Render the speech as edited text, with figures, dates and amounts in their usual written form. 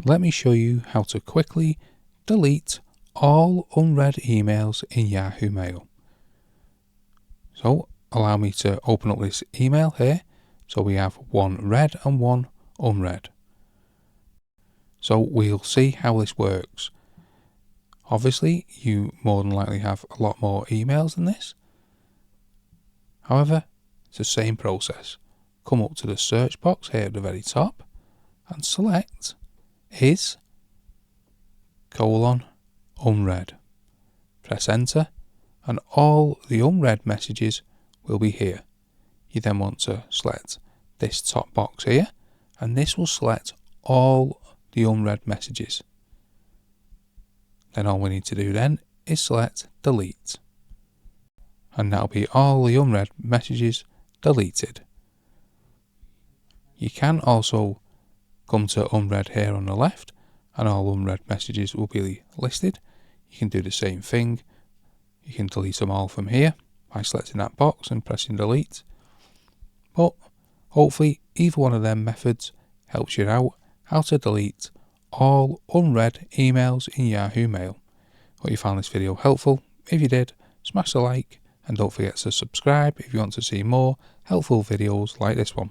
let me show you how to quickly delete all unread emails in Yahoo Mail. So allow me to open up this email here. So we have one read and one unread. So we'll see how this works. Obviously, you more than likely have a lot more emails than this. However, it's the same process. Come up to the search box here at the very top and select is : unread. Press enter and all the unread messages will be here. You then want to select this top box here and this will select all the unread messages. Then all we need to do then is select delete. And that'll be all the unread messages deleted. You can also come to unread here on the left and all unread messages will be listed. You can do the same thing. You can delete them all from here by selecting that box and pressing delete. But hopefully either one of them methods helps you out how to delete all unread emails in Yahoo Mail. Hope you found this video helpful. If you did, smash the like and don't forget to subscribe if you want to see more helpful videos like this one.